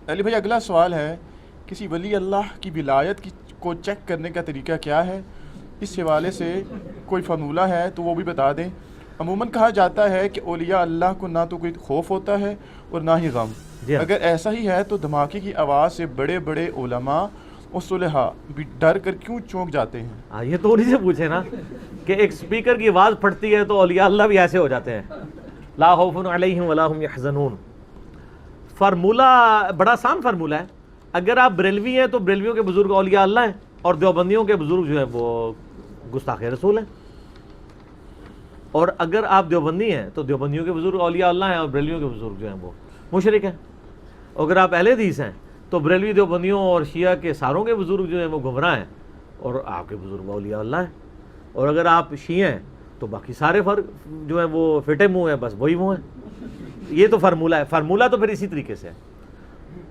علی بھائی اگلا سوال ہے، کسی ولی اللہ کی ولایت کو چیک کرنے کا طریقہ کیا ہے؟ اس حوالے سے کوئی فارمولہ ہے تو وہ بھی بتا دیں۔ عموماً کہا جاتا ہے کہ اولیاء اللہ کو نہ تو کوئی خوف ہوتا ہے اور نہ ہی غم۔ اگر ایسا ہی ہے تو دھماکے کی آواز سے بڑے بڑے علماء اور صلحاء بھی ڈر کر کیوں چونک جاتے ہیں؟ یہ تو انہی سے پوچھے نا کہ ایک سپیکر کی آواز پھٹتی ہے تو اولیاء اللہ بھی ایسے ہو جاتے ہیں، لا خوف علیہم ولا هم یحزنون۔ فارمولہ بڑا آسان فارمولہ ہے۔ اگر آپ بریلوی ہیں تو بریلویوں کے بزرگ اولیاء اللہ ہیں، اور دیوبندیوں کے بزرگ جو ہیں وہ گستاخ رسول ہیں۔ اور اگر آپ دیوبندی ہیں تو دیوبندیوں کے بزرگ اولیاء اللہ ہیں، اور بریلویوں کے بزرگ جو ہیں وہ مشرک ہیں۔ اگر آپ اہل حدیث ہیں تو بریلوی دیوبندیوں اور شیعہ کے ساروں کے بزرگ جو ہیں وہ گمراہ ہیں، اور آپ کے بزرگ اولیاء اللہ ہیں۔ اور اگر آپ شیعہ ہیں تو باقی سارے فرق جو ہیں وہ فٹے منہ ہیں، بس وہی منہ ہیں۔ یہ تو فارمولہ ہے۔ فارمولہ تو پھر اسی طریقے سے ہے۔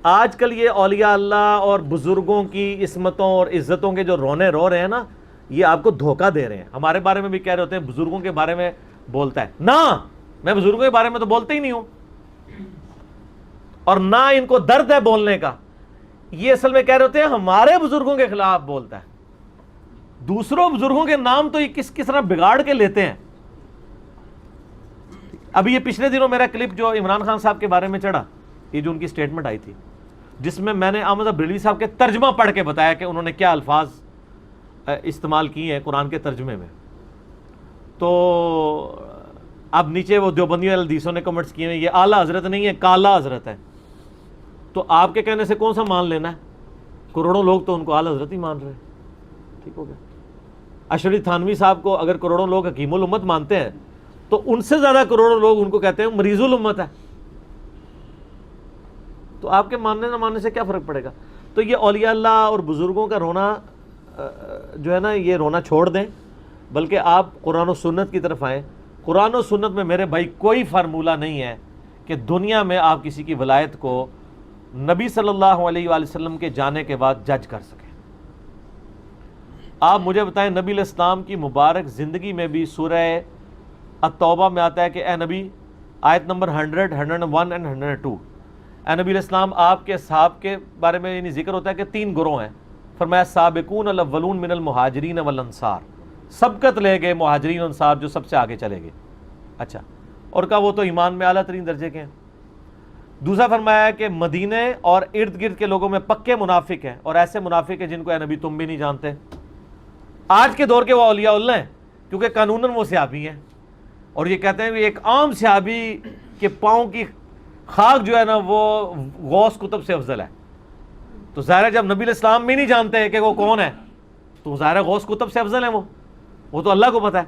آج کل یہ اولیاء اللہ اور بزرگوں کی عصمتوں اور عزتوں کے جو رونے رو رہے ہیں نا، یہ آپ کو دھوکہ دے رہے ہیں۔ ہمارے بارے میں بھی کہہ رہے ہوتے ہیں بزرگوں کے بارے میں بولتا ہے نا، میں بزرگوں کے بارے میں تو بولتے ہی نہیں ہوں، اور نہ ان کو درد ہے بولنے کا۔ یہ اصل میں کہہ رہے ہوتے ہیں ہمارے بزرگوں کے خلاف بولتا ہے۔ دوسروں بزرگوں کے نام تو یہ کس طرح بگاڑ کے لیتے ہیں۔ ابھی یہ پچھلے دنوں میرا کلپ جو عمران خان صاحب کے بارے میں چڑھا، یہ جو ان کی سٹیٹمنٹ آئی تھی، جس میں میں نے احمد بریلوی صاحب کے ترجمہ پڑھ کے بتایا کہ انہوں نے کیا الفاظ استعمال کیے ہیں قرآن کے ترجمے میں، تو اب نیچے وہ دیوبندی حدیثوں نے کمنٹس کیے ہیں یہ اعلیٰ حضرت نہیں ہے، کالا حضرت ہے۔ تو آپ کے کہنے سے کون سا مان لینا ہے؟ کروڑوں لوگ تو ان کو اعلیٰ حضرت ہی مان رہے ہیں۔ ٹھیک ہو گیا۔ اشرف تھانوی صاحب کو اگر کروڑوں لوگ حکیم الامت مانتے ہیں تو ان سے زیادہ کروڑوں لوگ ان کو کہتے ہیں مریض الامت ہے۔ تو آپ کے ماننے نہ ماننے سے کیا فرق پڑے گا؟ تو یہ اولیاء اللہ اور بزرگوں کا رونا جو ہے نا، یہ رونا چھوڑ دیں، بلکہ آپ قرآن و سنت کی طرف آئیں۔ قرآن و سنت میں میرے بھائی کوئی فارمولہ نہیں ہے کہ دنیا میں آپ کسی کی ولایت کو نبی صلی اللہ علیہ وآلہ وسلم کے جانے کے بعد جج کر سکیں۔ آپ مجھے بتائیں نبی علیہ السلام کی مبارک زندگی میں بھی سورہ التوبہ میں آتا ہے کہ اے نبی، آیت نمبر 100، 101 and 102، اے نبی علیہ السلام آپ کے اصحاب کے بارے میں یعنی ذکر ہوتا ہے کہ 3 گروہ ہیں۔ فرمایا سابقون الاولون من المہاجرین والانصار، سبقت لے گئے مہاجرین انصار جو سب سے آگے چلے گئے۔ اچھا، اور کہا وہ تو ایمان میں اعلیٰ ترین درجے کے ہیں۔ دوسرا فرمایا کہ مدینے اور ارد گرد کے لوگوں میں پکے منافق ہیں، اور ایسے منافق ہیں جن کو اے نبی تم بھی نہیں جانتے۔ آج کے دور کے وہ اولیاء اللہ ہیں کیونکہ قانوناً وہ صحابی ہیں، اور یہ کہتے ہیں کہ ایک عام صحابی کے پاؤں کی خاک جو ہے نا وہ غوث کتب سے افضل ہے۔ تو ظاہر ہے جب نبی علیہ السلام بھی نہیں جانتے کہ وہ کون ہے تو ظاہر ہے غوث کتب سے افضل ہیں وہ تو اللہ کو پتہ ہے۔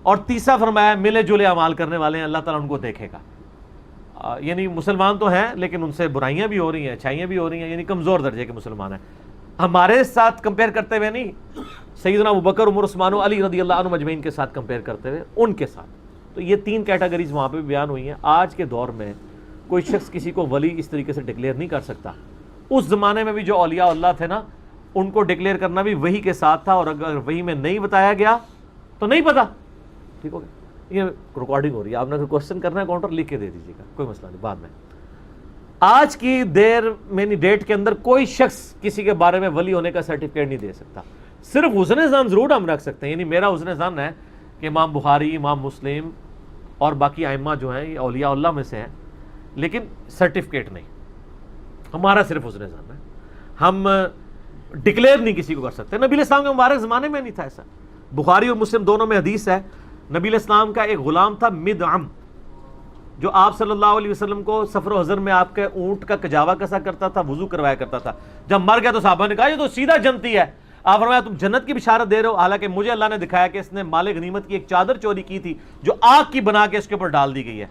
اور تیسرا فرمایا ملے جلے اعمال کرنے والے ہیں، اللہ تعالیٰ ان کو دیکھے گا۔ یعنی مسلمان تو ہیں لیکن ان سے برائیاں بھی ہو رہی ہیں، اچھائیاں بھی ہو رہی ہیں، یعنی کمزور درجے کے مسلمان ہیں۔ ہمارے ساتھ کمپیئر کرتے ہوئے نہیں، سیدنا ابوبکر، عمر، عثمان و علی رضی اللہ عنہ مجمعین کے ساتھ کمپیئر کرتے ہوئے ان کے ساتھ۔ تو یہ 3 کیٹیگریز وہاں پہ بھی بیان ہوئی ہیں۔ آج کے دور میں کوئی شخص کسی کو ولی اس طریقے سے ڈکلیئر نہیں کر سکتا۔ اس زمانے میں بھی جو اولیاء اللہ تھے نا، ان کو ڈکلیئر کرنا بھی وحی کے ساتھ تھا، اور اگر وحی میں نہیں بتایا گیا تو نہیں پتا۔ ٹھیک ہو گیا؟ یہ ریکارڈنگ ہو رہی ہے، آپ نے کوشچن کرنا ہے کاؤنٹر لکھ کے دے دیجیے گا، کوئی مسئلہ نہیں بعد میں۔ آج کی دیر میں ڈیٹ کے اندر کوئی شخص کسی کے بارے میں ولی ہونے کا سرٹیفکیٹ نہیں دے سکتا۔ صرف حسن ظن ضرور ہم رکھ سکتے ہیں، یعنی میرا حسن ظن ہے کہ امام بخاری، امام مسلم اور باقی ائمہ جو ہیں یہ اولیاء اللہ میں سے ہیں، لیکن سرٹیفکیٹ نہیں، ہمارا صرف حسن ظن ہے۔ ہم ڈکلیئر نہیں کسی کو کر سکتے۔ نبی علیہ السلام کے مبارک زمانے میں نہیں تھا ایسا۔ بخاری اور مسلم دونوں میں حدیث ہے، نبی علیہ السلام کا ایک غلام تھا مدعم، جو آپ صلی اللہ علیہ وسلم کو سفر و حضر میں آپ کے اونٹ کا کجاوا کسا کرتا تھا، وضو کروایا کرتا تھا۔ جب مر گیا تو صحابہ نے کہا یہ تو سیدھا جنتی ہے۔ آپ فرمایا تم جنت کی بشارت دے رہے ہو، حالانکہ مجھے اللہ نے دکھایا کہ اس نے مال غنیمت کی ایک چادر چوری کی تھی جو آگ کی بنا کے اس کے اوپر ڈال دی گئی ہے۔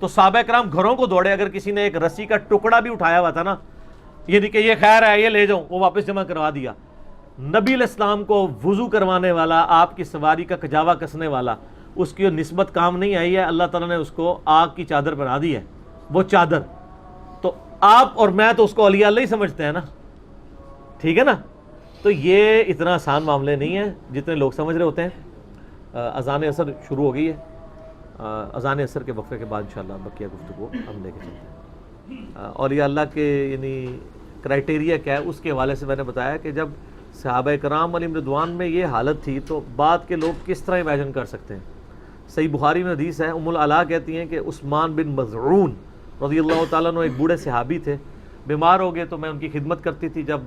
تو صحابہ کرام گھروں کو دوڑے، اگر کسی نے ایک رسی کا ٹکڑا بھی اٹھایا ہوا تھا نا، یعنی کہ یہ خیر ہے یہ لے جاؤ، وہ واپس جمع کروا دیا۔ نبی علیہ السلام کو وضو کروانے والا، آپ کی سواری کا کجاوا کسنے والا، اس کی نسبت کام نہیں آئی ہے، اللہ تعالیٰ نے اس کو آگ کی چادر بنا دی ہے، وہ چادر۔ تو آپ اور میں تو اس کو اولیاء اللہ ہی سمجھتے ہیں نا، ٹھیک ہے نا؟ تو یہ اتنا آسان معاملے نہیں ہے جتنے لوگ سمجھ رہے ہوتے ہیں۔ اذان عصر شروع ہو گئی ہے، اذان عصر کے وقفے کے بعد انشاءاللہ بقیہ گفتگو ہم لے کے چلتے ہیں۔ اولیاء اللہ کے یعنی کرائٹیریا کیا ہے اس کے حوالے سے میں نے بتایا کہ جب صحابہ کرام علیہم رضوان میں یہ حالت تھی تو بعد کے لوگ کس طرح امیجن کر سکتے ہیں. صحیح بخاری میں حدیث ہے, ام العلا کہتی ہیں کہ عثمان بن مظعون رضی اللہ تعالیٰ عنہ ایک بوڑھے صحابی تھے, بیمار ہو گئے تو میں ان کی خدمت کرتی تھی, جب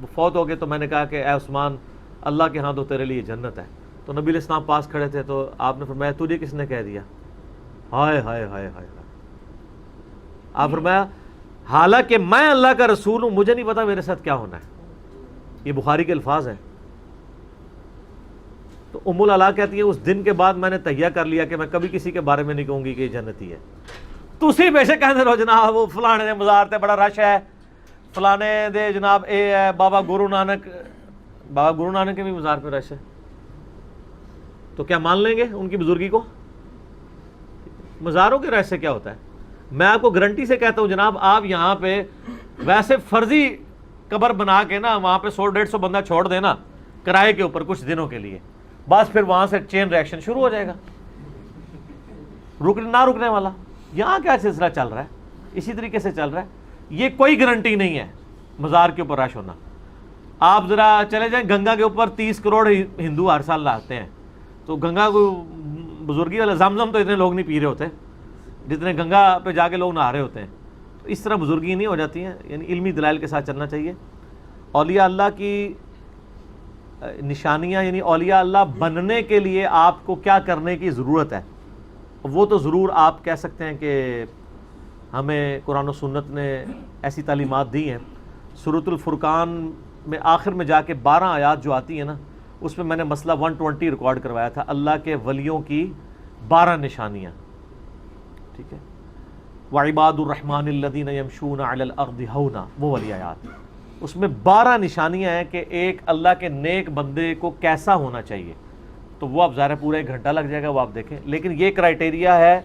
وہ فوت ہو گئے تو میں نے کہا کہ اے عثمان اللہ کے ہاں تو تیرے لیے جنت ہے. تو نبی علیہ السلام پاس کھڑے تھے تو آپ نے فرمایا تجھے کس نے کہہ دیا؟ ہائے ہائے ہائے ہائے. آپ فرمایا حالانکہ میں اللہ کا رسول ہوں, مجھے نہیں پتا میرے ساتھ کیا ہونا ہے. یہ بخاری کے الفاظ ہیں. تو ام العلا کہتی ہے اس دن کے بعد میں نے تہیہ کر لیا کہ میں کبھی کسی کے بارے میں نہیں کہوں گی کہ یہ جنتی ہے. تسی بے شک کہندے رہو جناب وہ فلانے دے مزار تے بڑا رش ہے, فلانے دے جناب اے ہے, بابا گرو نانک کے بھی مزار پہ رش ہے, تو کیا مان لیں گے ان کی بزرگی کو؟ مزاروں کے رش سے کیا ہوتا ہے؟ میں آپ کو گارنٹی سے کہتا ہوں جناب, آپ یہاں پہ ویسے فرضی قبر بنا کے نا وہاں پہ 100-150 بندہ چھوڑ دینا کرائے کے اوپر کچھ دنوں کے لیے, بس پھر وہاں سے چین ریئیکشن شروع ہو جائے گا, نہ رکنے والا. یہاں کیا سلسلہ چل رہا ہے, اسی طریقے سے چل رہا ہے. یہ کوئی گارنٹی نہیں ہے مزار کے اوپر رش ہونا. آپ ذرا چلے جائیں گنگا کے اوپر 30 کروڑ ہندو ہر سال لاتے ہیں, تو گنگا کو بزرگی والا زمزم تو اتنے لوگ نہیں پی رہے ہوتے جتنے گنگا پہ جا کے لوگ نہا رہے ہوتے ہیں. تو اس طرح بزرگی نہیں ہو جاتی ہیں, یعنی علمی دلائل کے ساتھ چلنا چاہیے. اولیاء اللہ کی نشانیاں, یعنی اولیاء اللہ بننے کے لیے آپ کو کیا کرنے کی ضرورت ہے, وہ تو ضرور آپ کہہ سکتے ہیں کہ ہمیں قرآن و سنت نے ایسی تعلیمات دی ہیں. سورۃ الفرقان میں آخر میں جا کے 12 آیات جو آتی ہیں نا, اس میں نے مسئلہ 120 ریکارڈ کروایا تھا, اللہ کے ولیوں کی 12 نشانیاں. ٹھیک ہے, وعباد الرحمن الذین یمشون علی الارض ہونا, وہ والی آیات. اس میں 12 نشانیاں ہیں کہ ایک اللہ کے نیک بندے کو کیسا ہونا چاہیے. تو وہ اب ظاہر پورا 1 گھنٹہ لگ جائے گا, وہ آپ دیکھیں. لیکن یہ کرائٹیریا ہے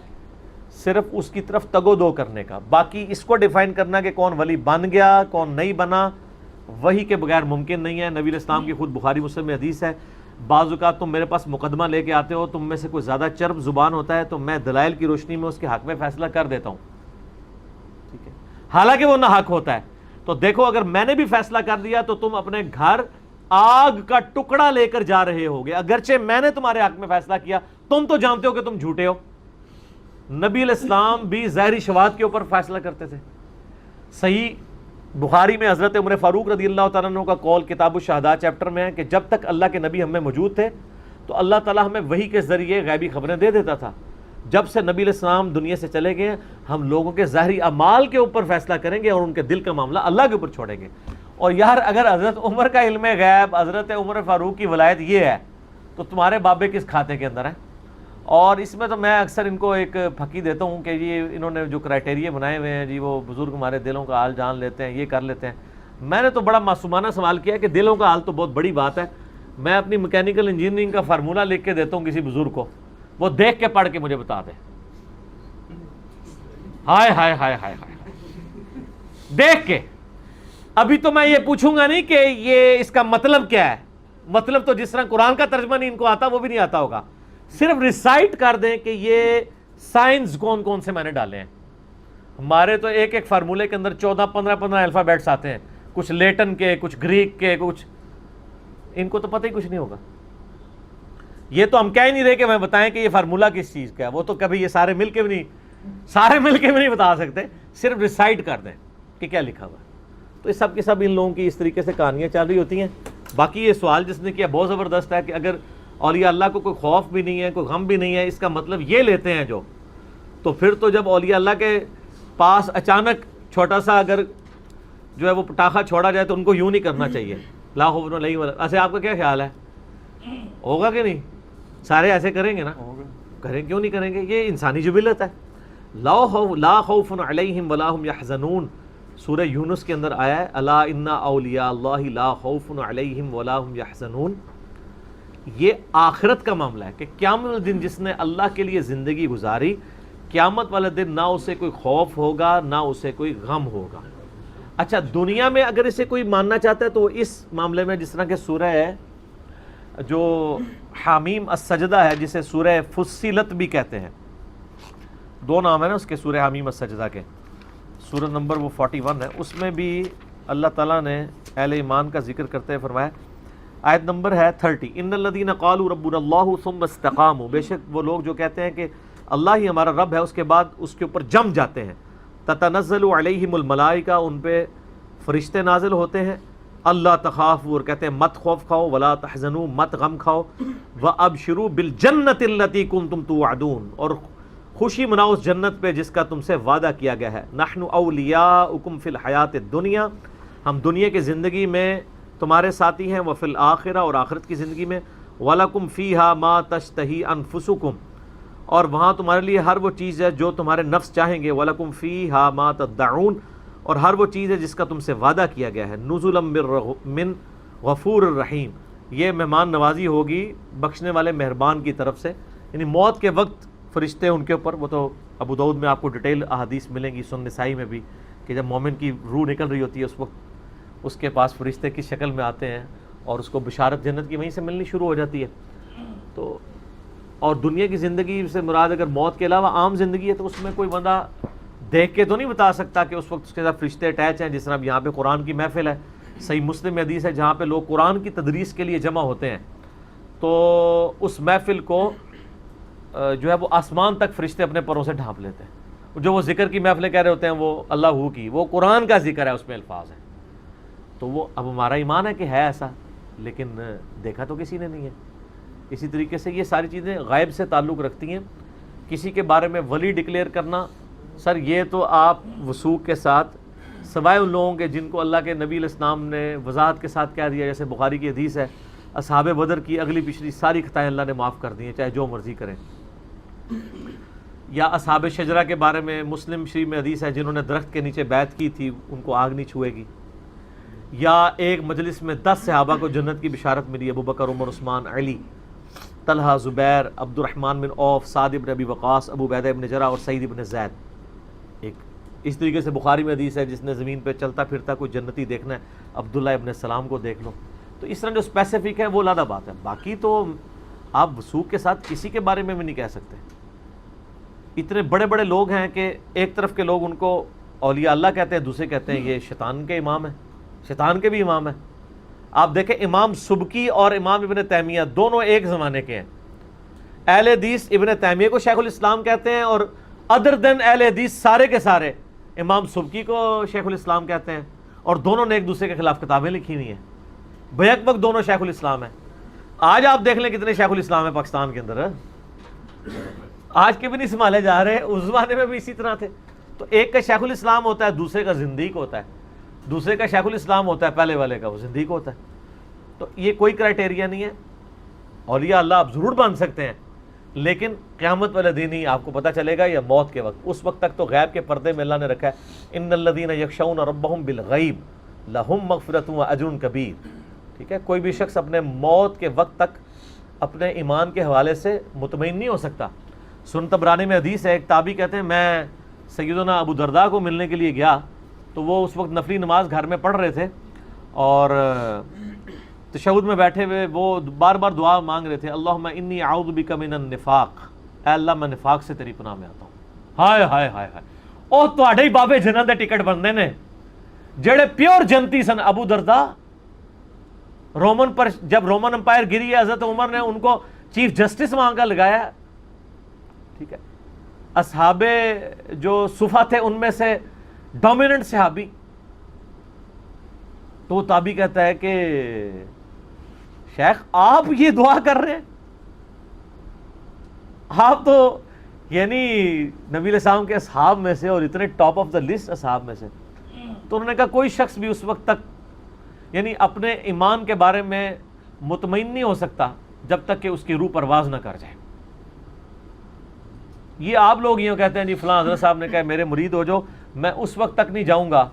صرف اس کی طرف تگ و دو کرنے کا. باقی اس کو ڈیفائن کرنا کہ کون ولی بن گیا کون نہیں بنا, وہی کے بغیر ممکن نہیں ہے. نبی علیہ السلام کی خود بخاری مسلم میں حدیث ہے, بعض اوقات تم میرے پاس مقدمہ لے کے آتے ہو, تم میں سے کوئی زیادہ چرب زبان ہوتا ہے تو میں دلائل کی روشنی میں اس کے حق میں فیصلہ کر دیتا ہوں. ٹھیک ہے, حالانکہ وہ ناحق ہوتا ہے. تو دیکھو اگر میں نے بھی فیصلہ کر دیا تو تم اپنے گھر آگ کا ٹکڑا لے کر جا رہے ہوگے, اگرچہ میں نے تمہارے حق میں فیصلہ کیا. تم تو جانتے ہو کہ تم جھوٹے ہو. نبی علیہ السلام بھی ظاہری شواہد کے اوپر فیصلہ کرتے تھے. صحیح بخاری میں حضرت عمر فاروق رضی اللہ تعالیٰ عنہ کا قول کتاب الشہادات چیپٹر میں ہے کہ جب تک اللہ کے نبی ہم میں موجود تھے تو اللہ تعالیٰ ہمیں وحی کے ذریعے غیبی خبریں دے دیتا تھا. جب سے نبی علیہ السلام دنیا سے چلے گئے, ہم لوگوں کے ظاہری اعمال کے اوپر فیصلہ کریں گے اور ان کے دل کا معاملہ اللہ کے اوپر چھوڑیں گے. اور یار اگر حضرت عمر کا علم غیب, حضرت عمر فاروق کی ولایت یہ ہے, تو تمہارے بابے کس کھاتے کے اندر ہیں؟ اور اس میں تو میں اکثر ان کو ایک پھکی دیتا ہوں کہ یہ انہوں نے جو کرائٹیریا بنائے ہوئے ہیں جی, وہ بزرگ ہمارے دلوں کا حال جان لیتے ہیں, یہ کر لیتے ہیں. میں نے تو بڑا معصومانہ سوال کیا کہ دلوں کا حال تو بہت بڑی بات ہے. میں اپنی میکینیکل انجینئرنگ کا فارمولہ لکھ کے دیتا ہوں کسی بزرگ کو, وہ دیکھ کے پڑھ کے مجھے بتا دے. ہائے ہائے ہائے ہائے ہائے, دیکھ کے. ابھی تو میں یہ پوچھوں گا نہیں کہ یہ اس کا مطلب کیا ہے. مطلب تو جس طرح قرآن کا ترجمہ نہیں ان کو آتا وہ بھی نہیں آتا ہوگا. صرف ریسائٹ کر دیں کہ یہ سائنس کون کون سے میں نے ڈالے ہیں. ہمارے تو ایک ایک فارمولے کے اندر 14-15 الفابیٹس آتے ہیں, کچھ لیٹن کے, کچھ گریک کے, کچھ. ان کو تو پتہ ہی کچھ نہیں ہوگا. یہ تو ہم کہہ ہی نہیں رہے کہ میں بتائیں کہ یہ فارمولہ کس چیز کا ہے, وہ تو کبھی یہ سارے مل کے بھی نہیں بتا سکتے. صرف ریسائٹ کر دیں کہ کیا لکھا ہوا ہے. تو سب کے سب ان لوگوں کی اس طریقے سے کہانیاں چل رہی ہوتی ہیں. باقی یہ سوال جس نے کیا بہت زبردست ہے کہ اگر اولیاء اللہ کو کوئی خوف بھی نہیں ہے, کوئی غم بھی نہیں ہے, اس کا مطلب یہ لیتے ہیں جو, تو پھر تو جب اولیاء اللہ کے پاس اچانک چھوٹا سا اگر جو ہے وہ پٹاخہ چھوڑا جائے تو ان کو یوں نہیں کرنا چاہیے, لا خوف علیہم ولا. ایسے آپ کا کیا خیال ہے, ہوگا کہ نہیں؟ سارے ایسے کریں گے نا, کریں کیوں نہیں کریں گے, یہ انسانی جبلت ہے. لا خوف علیہم ولا هم یحزنون, سورہ یونس کے اندر آیا ہے, الا ان اولیاء اللہ لا خوف علیہم ولا هم یحزنون. یہ آخرت کا معاملہ ہے کہ قیامت والے دن جس نے اللہ کے لیے زندگی گزاری, قیامت والے دن نہ اسے کوئی خوف ہوگا نہ اسے کوئی غم ہوگا. اچھا, دنیا میں اگر اسے کوئی ماننا چاہتا ہے تو اس معاملے میں جس طرح کہ سورہ ہے جو حامیم السجدہ ہے, جسے سورہ فصلت بھی کہتے ہیں, 2 نام ہے نا اس کے, سورہ حامیم السجدہ کے. سورہ نمبر وہ 41 ہے، اس میں بھی اللہ تعالیٰ نے اہل ایمان کا ذکر کرتے ہوئے فرمایا، آیت نمبر ہے 30، ان الذین قالوا ربنا اللہ ثم استقاموا، بے شک وہ لوگ جو کہتے ہیں کہ اللہ ہی ہمارا رب ہے، اس کے بعد اس کے اوپر جم جاتے ہیں، تتنزل علیہم الملائکہ، ان پہ فرشتے نازل ہوتے ہیں، اللہ تخافوا، اور کہتے ہیں مت خوف کھاؤ، ولا تحزنوا، مت غم کھاؤ، وابشروا بالجنۃ التی کنتم توعدون، اور خوشی مناؤ اس جنت پہ جس کا تم سے وعدہ کیا گیا ہے، نحن اولیاؤکم فی الحیات الدنیا، ہم دنیا کی زندگی میں تمہارے ساتھی ہیں، وفی الآخرہ، اور آخرت کی زندگی میں، وَلَكُمْ فِيهَا مَا تَشْتَهِي أَنفُسُكُمْ، اور وہاں تمہارے لیے ہر وہ چیز ہے جو تمہارے نفس چاہیں گے، وَلَكُمْ فِيهَا مَا تَدَّعُونَ، اور ہر وہ چیز ہے جس کا تم سے وعدہ کیا گیا ہے، نُزُلًا مِّن غفور الرحیم، یہ مہمان نوازی ہوگی بخشنے والے مہربان کی طرف سے، یعنی موت کے وقت فرشتے ان کے اوپر، وہ تو ابو داؤد میں آپ کو ڈیٹیل احادیث ملیں گی، سنن نسائی میں بھی، کہ جب مومن کی روح نکل رہی ہوتی ہے اس وقت اس کے پاس فرشتے کی شکل میں آتے ہیں اور اس کو بشارت جنت کی وہیں سے ملنی شروع ہو جاتی ہے۔ تو اور دنیا کی زندگی سے مراد اگر موت کے علاوہ عام زندگی ہے تو اس میں کوئی بندہ دیکھ کے تو نہیں بتا سکتا کہ اس وقت اس کے ساتھ فرشتے اٹیچ ہیں، جس طرح اب یہاں پہ قرآن کی محفل ہے، صحیح مسلم میں حدیث ہے جہاں پہ لوگ قرآن کی تدریس کے لیے جمع ہوتے ہیں، تو اس محفل کو جو ہے وہ آسمان تک فرشتے اپنے پروں سے ڈھانپ لیتے ہیں، جو وہ ذکر کی محفلیں کہہ رہے ہوتے ہیں وہ اللہ ہو کی، وہ قرآن کا ذکر ہے، اس میں الفاظ ہیں، تو وہ اب ہمارا ایمان ہے کہ ہے ایسا، لیکن دیکھا تو کسی نے نہیں ہے۔ اسی طریقے سے یہ ساری چیزیں غیب سے تعلق رکھتی ہیں۔ کسی کے بارے میں ولی ڈکلیئر کرنا، سر یہ تو آپ وثوق کے ساتھ، سوائے ان لوگوں کے جن کو اللہ کے نبی علیہ السلام نے وضاحت کے ساتھ کہہ دیا، جیسے بخاری کی حدیث ہے اصحاب بدر کی اگلی پچھلی ساری خطائیں اللہ نے معاف کر دی ہیں، چاہے جو مرضی کریں، یا اصحاب شجرہ کے بارے میں مسلم شریف میں حدیث ہے جنہوں نے درخت کے نیچے بیعت کی تھی ان کو آگ نہیں چھوئے گی، یا ایک مجلس میں 10 صحابہ کو جنت کی بشارت ملی، ابو بکر، عمر، عثمان، علی، طلحہ، زبیر، عبد الرحمن بن عوف، سعد بن ابی وقاص، ابو عبیدہ بن جرح اور سعید بن زید۔ ایک اس طریقے سے بخاری میں حدیث ہے جس نے زمین پہ چلتا پھرتا کوئی جنتی دیکھنا ہے عبداللہ ابن السلام کو دیکھ لو۔ تو اس طرح جو اسپیسیفک ہے وہ علیحدہ بات ہے، باقی تو آپ وثوق کے ساتھ کسی کے بارے میں بھی نہیں کہہ سکتے۔ اتنے بڑے بڑے لوگ ہیں کہ ایک طرف کے لوگ ان کو اولیاء اللہ کہتے ہیں، دوسرے کہتے ہیں یہ شیطان کے امام ہیں، شیطان کے بھی امام ہیں۔ آپ دیکھیں امام سبکی اور امام ابن تیمیہ دونوں ایک زمانے کے ہیں۔ اہل حدیث ابن تیمیہ کو شیخ الاسلام کہتے ہیں، اور ادر دین اہل حدیث سارے کے سارے امام سبکی کو شیخ الاسلام کہتے ہیں، اور دونوں نے ایک دوسرے کے خلاف کتابیں لکھی ہوئی ہیں، بیک وقت دونوں شیخ الاسلام ہیں۔ آج آپ دیکھ لیں کتنے شیخ الاسلام ہیں پاکستان کے اندر، آج کے بھی نہیں سنبھالے جا رہے، اس زمانے میں بھی اسی طرح تھے۔ تو ایک کا شیخ الاسلام ہوتا ہے، دوسرے کا زندیق ہوتا ہے، دوسرے کا شیخ الاسلام ہوتا ہے، پہلے والے کا وہ زندیق ہوتا ہے۔ تو یہ کوئی کرائٹیریا نہیں ہے، اولیاء اللہ آپ ضرور بن سکتے ہیں، لیکن قیامت والے دن ہی آپ کو پتہ چلے گا، یا موت کے وقت، اس وقت تک تو غیب کے پردے میں اللہ نے رکھا ہے، ان الذین یخشون ربهم بالغیب لہم مغفرۃ واجر کبیر۔ ٹھیک ہے، کوئی بھی شخص اپنے موت کے وقت تک اپنے ایمان کے حوالے سے مطمئن نہیں ہو سکتا۔ سنن طبرانی میں حدیث ہے، ایک تابعی کہتے ہیں میں سیدنا ابو درداء کو ملنے کے لیے گیا، تو وہ اس وقت نفلی نماز گھر میں پڑھ رہے تھے، اور تشہد میں بیٹھے ہوئے وہ بار بار دعا مانگ رہے تھے، اللہم انی اعوذ بک من النفاق، اے اللہ میں نفاق سے تیری پناہ میں آتا ہوں۔ ہائے ہائے ہائے ہائے، او تواڈے ہی بابے جنہاں دے ٹکٹ بندے نے جڑے پیور جنتی سن۔ ابو درداء رومن پر جب رومن امپائر گری ہے، حضرت عمر نے ان کو چیف جسٹس وہاں کا لگایا ہے، ٹھیک ہے۔ اصحاب جو صفہ تھے ان میں سے ڈومیننٹ صحابی، تو وہ تابعی کہتا ہے کہ شیخ آپ یہ دعا کر رہے ہیں، آپ تو یعنی نبی علیہ السلام کے اصحاب میں سے اور اتنے ٹاپ آف دا لسٹ اصحاب میں سے۔ تو انہوں نے کہا کوئی شخص بھی اس وقت تک یعنی اپنے ایمان کے بارے میں مطمئن نہیں ہو سکتا جب تک کہ اس کی روح پرواز نہ کر جائے۔ یہ آپ لوگ یوں کہتے ہیں جی فلاں حضرت صاحب نے کہا میرے مرید ہو جو، میں اس وقت تک نہیں جاؤں گا،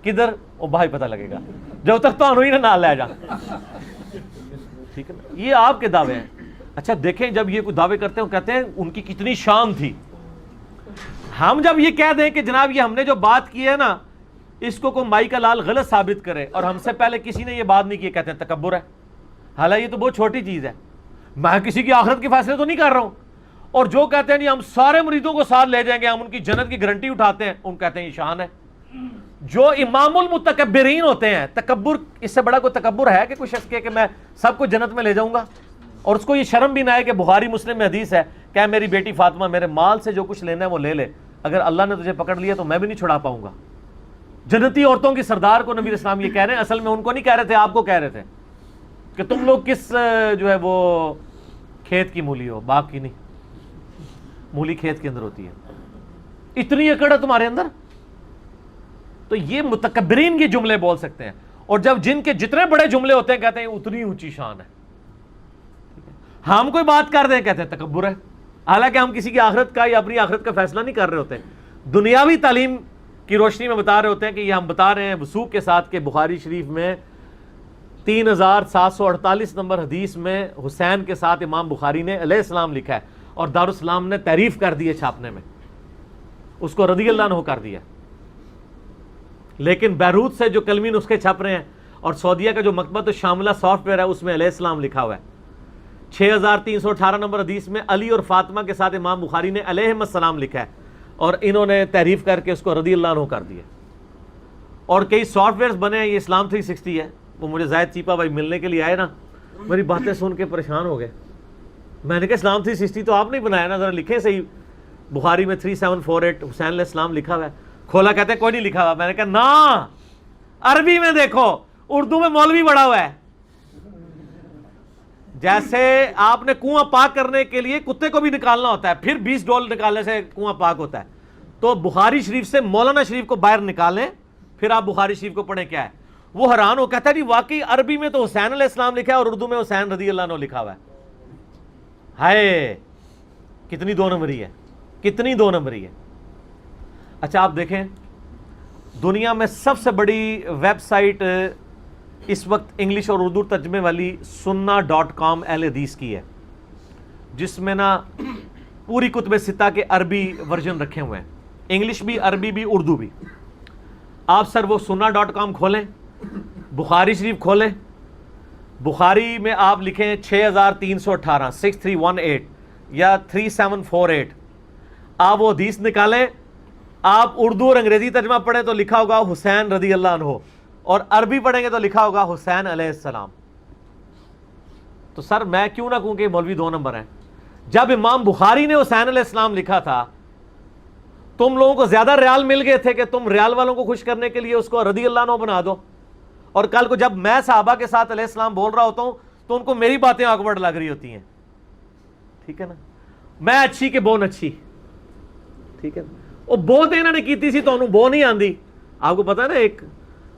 کدھر وہ بھائی پتہ لگے گا، جب تک تو انہوں ہی نہ لے جا، ٹھیک ہے نا، یہ آپ کے دعوے ہیں۔ اچھا دیکھیں جب یہ کوئی دعوے کرتے ہیں کہتے ہیں ان کی کتنی شان تھی، ہم جب یہ کہہ دیں کہ جناب یہ ہم نے جو بات کی ہے نا اس کو کوئی مائی کا لال غلط ثابت کرے اور ہم سے پہلے کسی نے یہ بات نہیں کی، کہتے ہیں تکبر ہے، حالانکہ یہ تو بہت چھوٹی چیز ہے، میں کسی کی آخرت کے فیصلے تو نہیں کر رہا ہوں، اور جو کہتے ہیں جی ہم سارے مریدوں کو ساتھ لے جائیں گے، ہم ان کی جنت کی گارنٹی اٹھاتے ہیں، ان کہتے ہیں یہ شان ہے۔ جو امام المتکبرین ہوتے ہیں، تکبر، اس سے بڑا کوئی تکبر ہے کہ کوئی شخص کہ میں سب کو جنت میں لے جاؤں گا، اور اس کو یہ شرم بھی نہ ہے کہ بخاری مسلم میں حدیث ہے کہ میری بیٹی فاطمہ میرے مال سے جو کچھ لینا ہے وہ لے لے، اگر اللہ نے تجھے پکڑ لیا تو میں بھی نہیں چھڑا پاؤں گا۔ جنتی عورتوں کی سردار کو نبی علیہ السلام یہ کہہ رہے ہیں، اصل میں ان کو نہیں کہہ رہے تھے، آپ کو کہہ رہے تھے کہ تم لوگ کس جو ہے وہ کھیت کی مولی ہو، باغ کی نہیں، مولی کھیت کے اندر ہوتی ہے، اتنی اکڑ ہے تمہارے اندر۔ تو یہ متکبرین کے جملے بول سکتے ہیں، اور جب جن کے جتنے بڑے جملے ہوتے ہیں کہتے ہیں اتنی اونچی شان ہے۔ ہم کوئی بات کر دیں کہتے ہیں تکبر ہے، حالانکہ ہم کسی کی آخرت کا یا اپنی آخرت کا فیصلہ نہیں کر رہے ہوتے، دنیاوی تعلیم کی روشنی میں بتا رہے ہوتے ہیں کہ یہ ہم بتا رہے ہیں وثوق کے ساتھ کہ بخاری شریف میں 3748 نمبر حدیث میں حسین کے ساتھ امام بخاری نے علیہ السلام لکھا ہے، اور دارالسلام نے تعریف کر دی ہے چھاپنے میں، اس کو رضی اللہ عنہ کر دیا۔ لیکن بیروت سے جو کلمی نسخے چھپ رہے ہیں اور سعودیہ کا جو مکتبۃ الشاملہ سافٹ ویئر ہے اس میں علیہ السلام لکھا ہوا ہے۔ 6318 نمبر حدیث میں علی اور فاطمہ کے ساتھ امام بخاری نے علیہم السلام لکھا ہے، اور انہوں نے تعریف کر کے اس کو رضی اللہ عنہ کر دیا۔ اور کئی سافٹ ویئرز بنے ہیں، یہ اسلام 360 ہے، وہ مجھے زاہد چیپا بھائی ملنے کے لیے آئے نا، میری باتیں سن کے پریشان ہو گئے۔ میں نے کہا اسلام 360 تو آپ نہیں بنایا نا، ذرا لکھیں صحیح، بخاری میں 3748 حسین علیہ السلام لکھا ہوا ہے۔ کھولا کہتے ہیں کوئی نہیں لکھا ہوا، میں نے کہا نا، عربی میں دیکھو، اردو میں مولوی بڑا ہوا ہے۔ جیسے آپ نے کنواں پاک کرنے کے لیے کتے کو بھی نکالنا ہوتا ہے، پھر 20 ڈول نکالنے سے کنواں پاک ہوتا ہے، تو بخاری شریف سے مولانا شریف کو باہر نکالیں، پھر آپ بخاری شریف کو پڑھیں۔ کیا ہے وہ حیران ہو، کہتا ہے جی واقعی عربی میں تو حسین علیہ السلام لکھا ہے اور اردو میں حسین رضی اللہ عنہ لکھا ہوا ہے۔ ہائے کتنی دو نمبری ہے، کتنی دو نمبری ہے۔ اچھا آپ دیکھیں، دنیا میں سب سے بڑی ویب سائٹ اس وقت انگلش اور اردو ترجمے والی sunna.com اہل حدیث کی ہے، جس میں نا پوری کتب ستہ کے عربی ورژن رکھے ہوئے ہیں، انگلش بھی، عربی بھی، اردو بھی۔ آپ سر وہ sunna.com کھولیں، بخاری شریف کھولیں، بخاری میں آپ لکھیں 6318 6318 یا 3748، آپ وہ حدیث نکالیں، آپ اردو اور انگریزی ترجمہ پڑھیں تو لکھا ہوگا حسین رضی اللہ عنہ، اور عربی پڑھیں گے تو لکھا ہوگا حسین علیہ السلام۔ تو سر میں کیوں نہ کہوں کہ مولوی دو نمبر ہیں؟ جب امام بخاری نے حسین علیہ السلام لکھا تھا، تم لوگوں کو زیادہ ریال مل گئے تھے کہ تم ریال والوں کو خوش کرنے کے لیے اس کو رضی اللہ عنہ بنا دو، اور کل کو جب میں صحابہ کے ساتھ علیہ السلام بول رہا ہوتا ہوں تو ان کو میری باتیں آکورڈ لگ رہی ہوتی ہیں، ٹھیک ہے نا، میں اچھی کہ بون اچھی، ٹھیک ہے نا، وہ بو تو انہوں نے کی تھی تو انہوں بو نہیں آندی۔ آپ کو پتا نا، ایک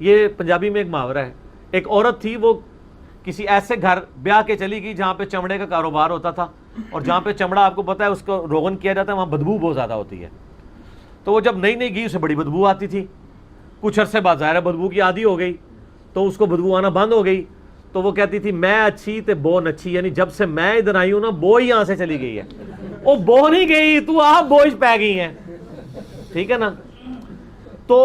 یہ پنجابی میں ایک محاورہ ہے، ایک عورت تھی، وہ کسی ایسے گھر بیاہ کے چلی گئی جہاں پہ چمڑے کا کاروبار ہوتا تھا، اور جہاں پہ چمڑا آپ کو پتا ہے اس کو روغن کیا جاتا ہے، وہاں بدبو بہت زیادہ ہوتی ہے۔ تو وہ جب نئی نئی گئی اسے بڑی بدبو آتی تھی، کچھ عرصے بعد ظاہر ہے بدبو کی عادی ہو گئی، تو اس کو بدبو آنا بند ہو گئی، تو وہ کہتی تھی میں اچھی تے بو نچھی، یعنی جب سے میں ادھر آئی ہوں نا بو ہی یہاں سے چلی گئی ہے، وہ بو نہیں گئی، تو آپ بوجھ پہ گئی ہیں، ٹھیک ہے نا۔ تو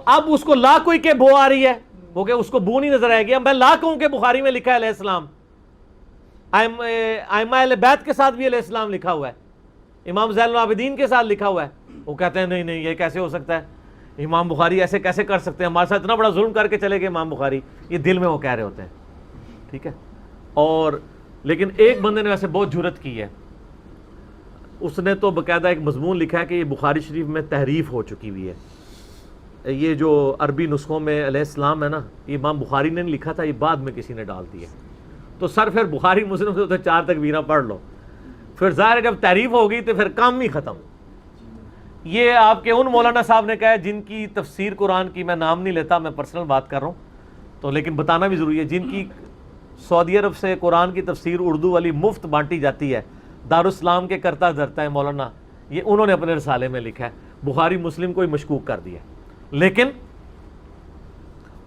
اب اس کو لا کوئی کہ بو آ رہی ہے، وہ کہ اس کو بو نہیں نظر آئے گی، میں لا کہوں کہ بخاری میں لکھا ہے علیہ السلام، ائمہ اہل بیت کے ساتھ بھی علیہ السلام لکھا ہوا ہے، امام زین العابدین کے ساتھ لکھا ہوا ہے، وہ کہتے ہیں نہیں نہیں یہ کیسے ہو سکتا ہے، امام بخاری ایسے کیسے کر سکتے ہیں، ہمارے ساتھ اتنا بڑا ظلم کر کے چلے گئے امام بخاری، یہ دل میں وہ کہہ رہے ہوتے ہیں، ٹھیک ہے۔ اور لیکن ایک بندے نے ویسے بہت جرت کی ہے، اس نے تو باقاعدہ ایک مضمون لکھا ہے کہ یہ بخاری شریف میں تحریف ہو چکی ہوئی ہے، یہ جو عربی نسخوں میں علیہ السلام ہے نا، یہ امام بخاری نے نہیں لکھا تھا، یہ بعد میں کسی نے ڈال دی ہے۔ تو سر پھر بخاری مسلم سے تو 4 تکبیریں پڑھ لو، پھر ظاہر ہے جب تعریف ہو گئی تو پھر کام ہی ختم۔ یہ آپ کے ان مولانا صاحب نے کہا ہے جن کی تفسیر قرآن کی، میں نام نہیں لیتا، میں پرسنل بات کر رہا ہوں تو لیکن بتانا بھی ضروری ہے، جن کی سعودی عرب سے قرآن کی تفسیر اردو والی مفت بانٹی جاتی ہے، دارالاسلام کے کرتا دھرتا ہے مولانا، یہ انہوں نے اپنے رسالے میں لکھا ہے بخاری مسلم کو ہی مشکوک کر دیا۔ لیکن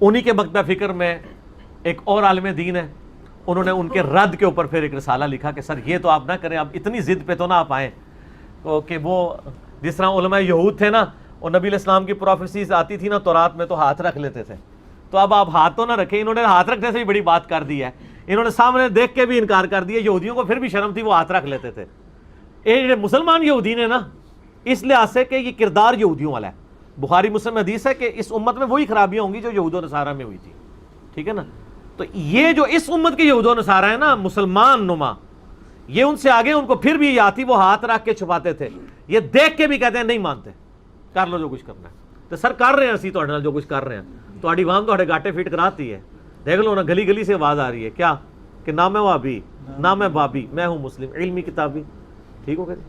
انہی کے مکتبہ فکر میں ایک اور عالم دین ہے، انہوں نے ان کے رد کے اوپر پھر ایک رسالہ لکھا کہ سر یہ تو آپ نہ کریں، آپ اتنی ضد پہ تو نہ آپ آئیں کہ وہ جس طرح علماء یہود تھے نا، اور نبی علیہ السلام کی پروفیسیز آتی تھی نا تورات میں تو ہاتھ رکھ لیتے تھے، تو اب آپ ہاتھ تو نہ رکھیں، انہوں نے ہاتھ رکھنے سے بھی بڑی بات کر دی ہے، انہوں نے سامنے دیکھ کے بھی انکار کر دیا، یہودیوں کو پھر بھی شرم تھی وہ ہاتھ رکھ لیتے تھے، یہ مسلمان یہودی نے نا اس لحاظ سے کہ یہ کردار یہودیوں والا ہے. بخاری مسلم حدیث ہے کہ اس امت میں وہی خرابیاں ہوں گی جو یہود و نصارہ میں ہوئی تھی. ٹھیک ہے نا. تو یہ جو اس امت کے یہود و نصارہ ہیں نا مسلمان نما, یہ ان سے آگے, ان کو پھر بھی یہ آتی وہ ہاتھ رکھ کے چھپاتے تھے, یہ دیکھ کے بھی کہتے ہیں نہیں مانتے, کر لو جو کچھ کرنا ہے. تو سر کر رہے ہیں اسی تہاڈے نال جو کچھ کر رہے ہیں, تہاڈی عوام تہاڈے گاٹے فٹ کراتی ہے. دیکھ لو نا گلی گلی سے آواز آ رہی ہے کیا کہ نہ میں وہابی نہ میں بابی, میں ہوں مسلم علمی کتابی. ٹھیک ہو گیا جی.